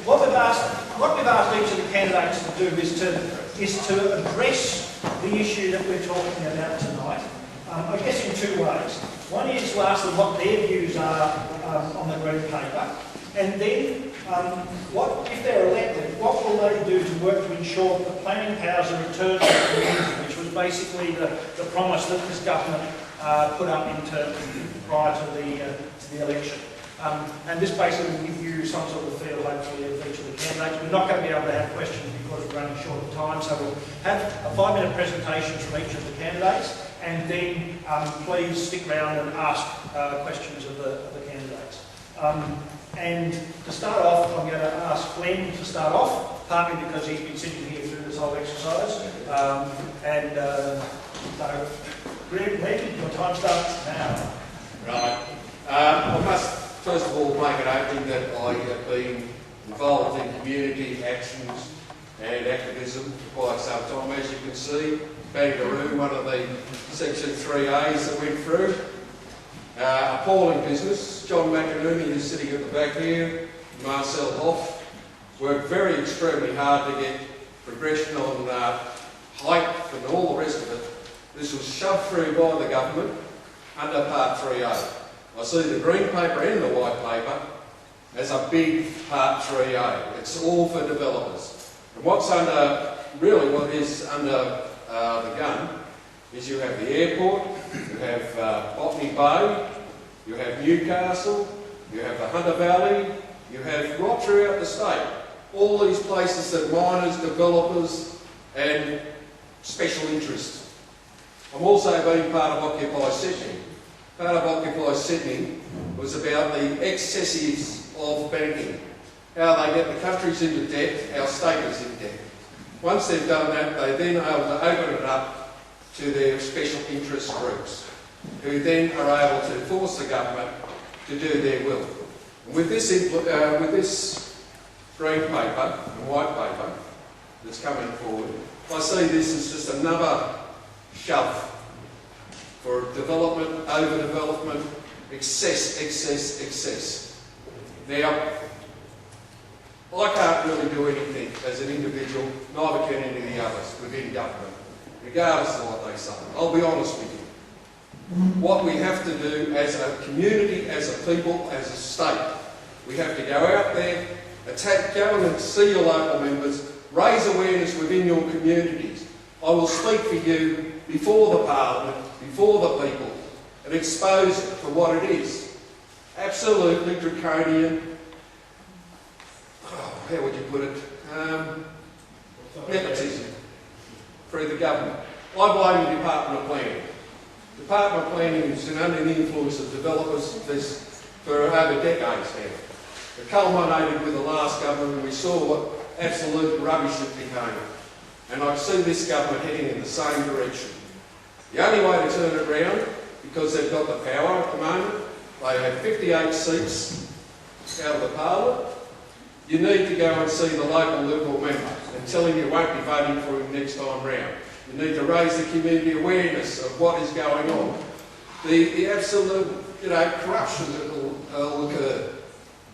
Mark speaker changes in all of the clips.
Speaker 1: what we've asked each of the candidates to do is to address the issue that we're talking about tonight, I guess in two ways. One is to ask them what their views are on the green paper, and then what, if they're elected, what will they do to work to ensure that the planning powers are returned to the community, which was basically the promise that this government put up prior to the election. And this basically will give you some sort of feel, hopefully, of each of the candidates. We're not going to be able to have questions because we're running short of time, so we'll have a 5-minute presentation from each of the candidates, and then please stick around and ask questions of the candidates. And to start off, I'm going to ask Glenn to start off, partly because he's been sitting here through this whole exercise. So, Glenn, your time starts now.
Speaker 2: Right. I must first of all make it open that I have been involved in community actions and activism for quite some time. As you can see, Bangaroo, one of the Section 3As that went through. Appalling business. John McInerney, who's sitting at the back here, Marcel Hoff, worked very extremely hard to get progression on height and all the rest of it. This was shoved through by the government under Part 3A. I see the green paper and the white paper as a big Part 3A. It's all for developers. And what's under, really what is under the gun, is you have the airport, you have Botany Bay, you have Newcastle, you have the Hunter Valley, you have right throughout the state. All these places that miners, developers and special interests. I'm also being part of Occupy Sydney. Part of Occupy Sydney was about the excesses of banking. How they get the countries into debt, our state is in debt. Once they've done that, they then are able to open it up to their special interest groups, who then are able to force the government to do their will. And with this green paper and white paper that's coming forward, I see this as just another shove for development, overdevelopment, excess. Now, I can't really do anything as an individual, neither can any of the others within government, regardless of what they say. I'll be honest with you. What we have to do as a community, as a people, as a state, we have to go out there, go and see your local members, raise awareness within your communities. I will speak for you before the Parliament, before the people, and expose it for what it is. Absolutely draconian, how would you put it, nepotism through the government. I blame the Department of Planning. The Department of Planning has been under the influence of developers for over decades now. It culminated with the last government, and we saw what absolute rubbish it became. And I see this government heading in the same direction. The only way to turn it around, because they've got the power at the moment, they have 58 seats out of the Parliament. You need to go and see the local Liberal member and tell him you won't be voting for him next time round. You need to raise the community awareness of what is going on. The absolute, corruption that will occur.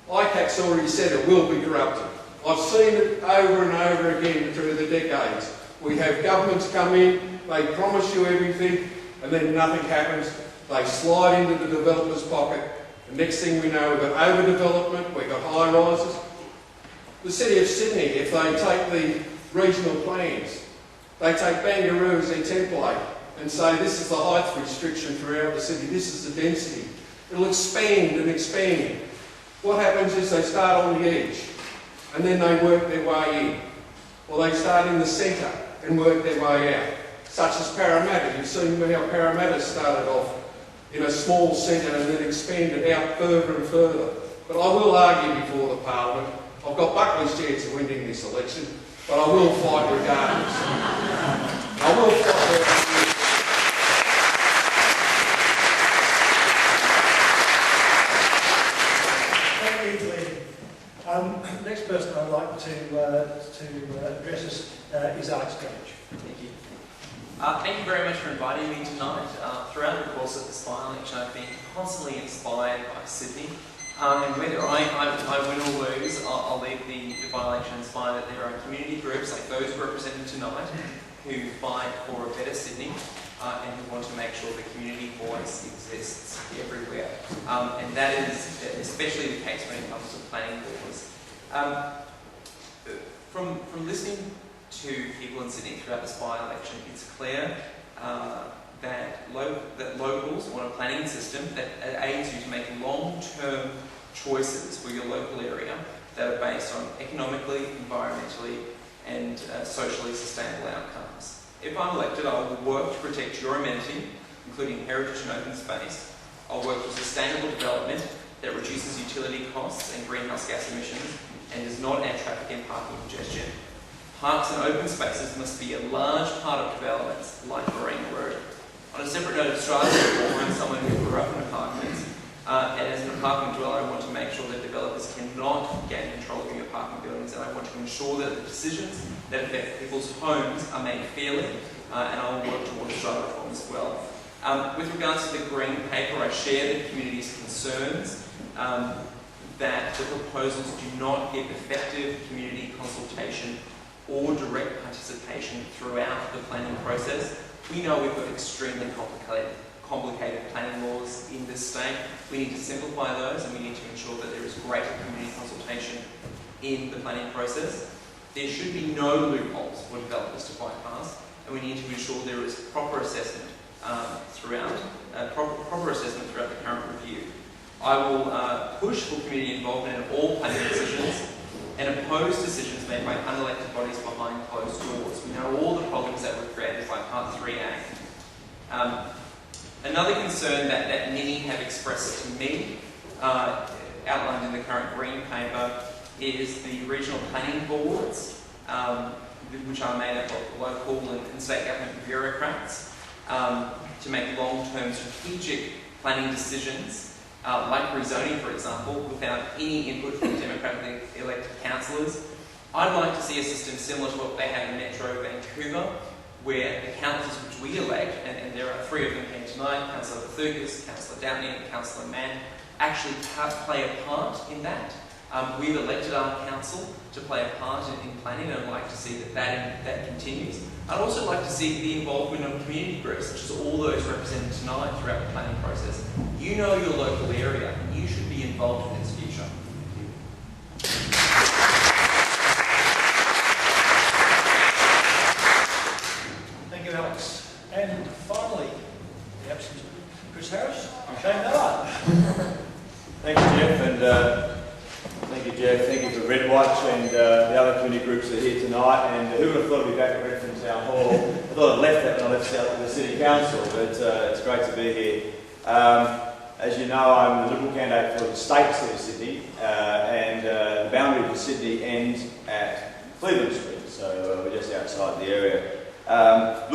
Speaker 2: ICAC's already said it will be corrupted. I've seen it over and over again through the decades. We have governments come in, they promise you everything, and then nothing happens. They slide into the developer's pocket. The next thing we know, we've got overdevelopment, we've got high rises. The City of Sydney, if they take the regional plans, they take Bangaroo as their template and say this is the height restriction throughout the city, this is the density. It'll expand and expand. What happens is they start on the edge and then they work their way in. Or they start in the centre and work their way out. Such as Parramatta. You've seen how Parramatta started off in a small centre and then expanded out further and further. But I will argue before the Parliament. I've got Buckley's chance of winning this election, but I will fight regardless. I will fight
Speaker 1: Thank you, Glenn. Next person I'd like to address us is Alex Gage.
Speaker 3: Thank you. Thank you very much for inviting me tonight. Throughout the course of this by-election, I've been constantly inspired by Sydney And whether I win or lose, I'll leave the by-election inspired that there are community groups like those represented tonight who fight for a better Sydney and who want to make sure the community voice exists everywhere. And that is especially the case when it comes to planning boards. From listening to people in Sydney throughout this by-election, it's clear that locals want a planning system that aids you to make long-term choices for your local area that are based on economically, environmentally and socially sustainable outcomes. If I'm elected, I will work to protect your amenity, including heritage and open space. I'll work for sustainable development that reduces utility costs and greenhouse gas emissions and does not add traffic and parking congestion. Parks and open spaces must be a large part of developments like Marine Road. On a separate note of Strasbourg, I'm someone who grew up in apartments, and as an apartment dweller, I want to make sure that developers cannot gain control of your apartment buildings, and I want to ensure that the decisions that affect people's homes are made fairly, and I will work towards Strasbourg reform as well. With regards to the Green Paper, I share the community's concerns that the proposals do not give effective community consultation or direct participation throughout the planning process. We know we've got extremely complicated planning laws in this state. We need to simplify those and we need to ensure that there is greater community consultation in the planning process. There should be no loopholes for developers to bypass, and we need to ensure there is proper assessment throughout the current review. I will push for community involvement in all planning decisions and oppose decisions made by unelected bodies behind closed doors. We know all the problems that were created by Part 3A. Another concern that many have expressed to me, outlined in the current Green Paper, is the regional planning boards, which are made up of local and state government bureaucrats, to make long-term strategic planning decisions, like rezoning, for example, without any input from democratically elected councillors. I'd like to see a system similar to what they have in Metro Vancouver, where the councillors which we elect, and there are 3 of them here tonight, Councillor Thukas, Councillor Downey and Councillor Mann, actually play a part in that. We've elected our council to play a part in planning, and I'd like to see that continues. I'd also like to see the involvement of community groups, such as all those represented tonight throughout the planning process. You know your local area, and you should be involved in its future.
Speaker 1: Thank you, Alex. And finally, the absence of Chris Harris, Shane Miller.
Speaker 4: Thank you, Jeff, and thank you for Red Watch and the other community groups that are here tonight. And who would have thought I'd be back at Redfern Town Hall? I thought I'd left that when I left the City Council, but it's great to be here. As you know, I'm the Liberal candidate for the state seat of Sydney, and the boundary for Sydney ends at Cleveland Street, so we're just outside the area. I'm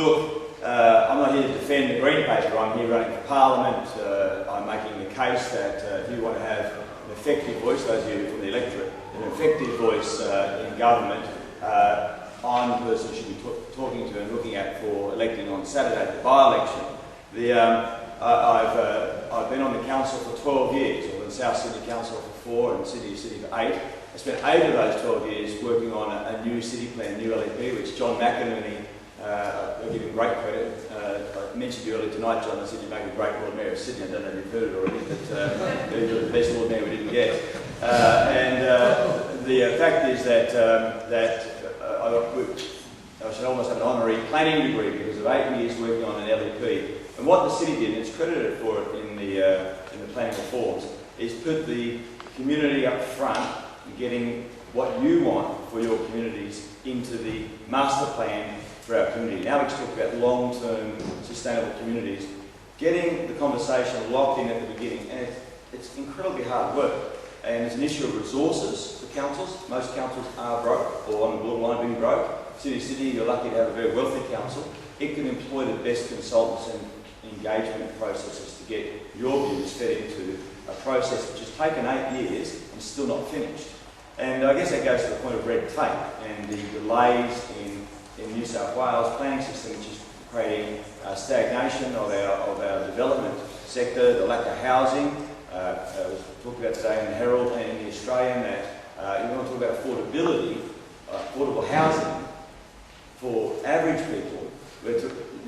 Speaker 4: not here to defend the Green Paper. I'm here running for Parliament. I'm making the case that if you want to have an effective voice, those of you from the electorate, an effective voice in government, I'm the person you should be talking to and looking at for electing on Saturday, the by-election. I've been on the council for 12 years, or the South Sydney Council for 4 and City for 8. I spent 8 of those 12 years working on a new city plan, new LEP, which John McInerney, I give him great credit. I mentioned you earlier tonight, John, I said you make a great Lord Mayor of Sydney. I don't know if you've heard it already, but you're the best Lord Mayor we didn't get. The fact is that I should almost have an honorary planning degree because of 8 years working on an LEP. And what the city did, and it's credited for it in the planning reforms, is put the community up front in getting what you want for your communities into the master plan for our community. Now let's talk about long-term sustainable communities. Getting the conversation locked in at the beginning, and it's incredibly hard work. And it's an issue of resources for councils. Most councils are broke, or on the borderline being broke. City, you're lucky to have a very wealthy council. It can employ the best consultants and engagement processes to get your views fed into a process which has taken 8 years and still not finished. And I guess that goes to the point of red tape and the delays in New South Wales planning system, which is creating stagnation of our development sector, the lack of housing, was talked about today in the Herald and in the Australian, that you want to talk about affordability, affordable housing for average people,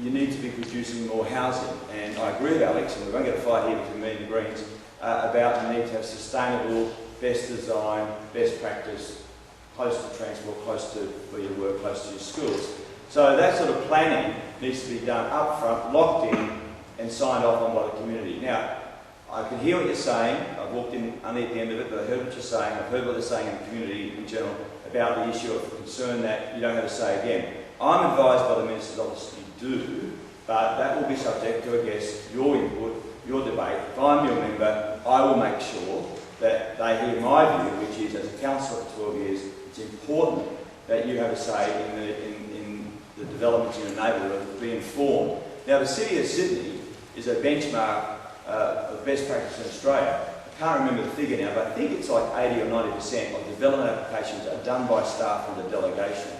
Speaker 4: you need to be producing more housing. And I agree with Alex, and we won't get a fight here between me and the Greens, about the need to have sustainable, best design, best practice, close to transport, close to where you work, close to your schools. So that sort of planning needs to be done up front, locked in, and signed off on by the community. Now, I can hear what you're saying. I've walked in only at the end of it, but I heard what you're saying. I've heard what they're saying in the community in general about the issue of concern that you don't have to say again. I'm advised by the Minister's Office you do, but that will be subject to, I guess, your input, your debate. If I'm your member, I will make sure that they hear my view, which is, as a councillor for 12 years, it's important that you have a say in the developments in your neighbourhood, be informed. Now, the City of Sydney is a benchmark of best practice in Australia. I can't remember the figure now, but I think it's like 80 or 90% of development applications are done by staff under delegation.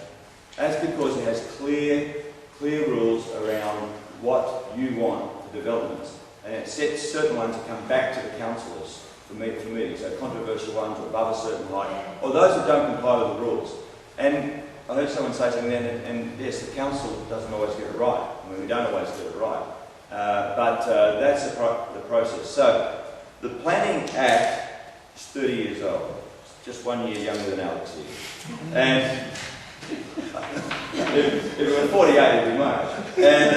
Speaker 4: That's because it has clear rules around what you want for developments, and it sets certain ones that come back to the councillors for meetings, so controversial ones or above a certain height, or those that don't comply with the rules. And I heard someone say something then, and yes, the council doesn't always get it right. I mean, we don't always get it right. But that's the process. So the Planning Act is 30 years old. It's just 1 year younger than Alex here. And if it were 48, it'd be much. And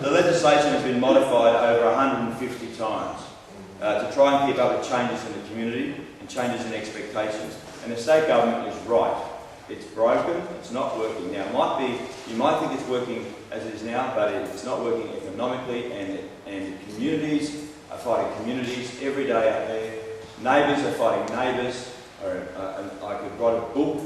Speaker 4: the legislation has been modified over 150 times to try and keep up with changes in the community and changes in expectations. And the state government is right. It's broken, it's not working. Now, you might think it's working as it is now, but it's not working economically, and communities are fighting communities every day out there. Neighbours are fighting neighbours. I could write a book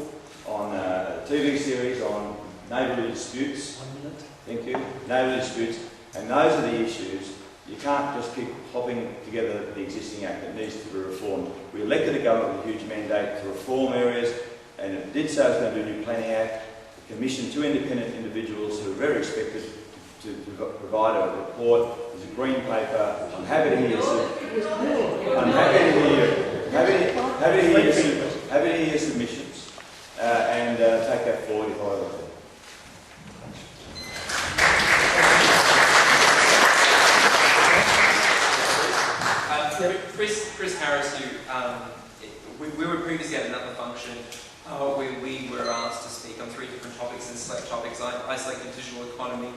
Speaker 4: on a TV series on neighbourly disputes.
Speaker 1: 1 minute.
Speaker 4: Thank you. Neighbourly disputes. And those are the issues. You can't just keep hopping together the existing act that needs to be reformed. We elected a government with a huge mandate to reform areas, and it did say it was going to do a new planning act. It commissioned 2 independent individuals who are very respected to provide a report. There's a green paper. I'm happy to hear your submissions and take that forward if I were there.
Speaker 3: Chris Harris, we were previously at another function where we were asked to speak on 3 different topics and select topics. I selected digital economy,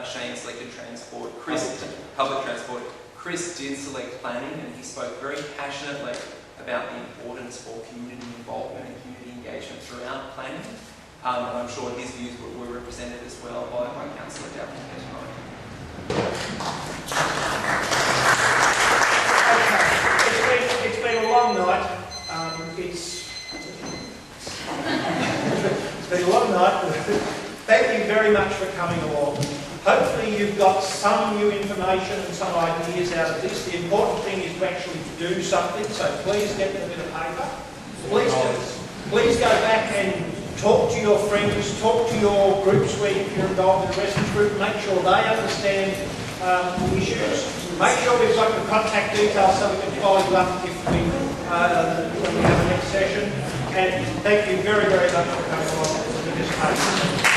Speaker 3: Shane selected transport, public transport. Chris did select planning, and he spoke very passionately about the importance for community involvement and community engagement throughout planning. And I'm sure his views were represented as well by Councillor Dowling tonight.
Speaker 1: It's been a long night. It's been a long night. Thank you very much for coming along. Hopefully you've got some new information and some ideas out of this. The important thing is to actually do something, so please get a bit of paper. Please go back and talk to your friends, talk to your groups where you're involved in a residence group, make sure they understand the issues. Make sure we've got your contact details so we can follow you up if when we have the next session. And thank you very, very much for coming along to this page.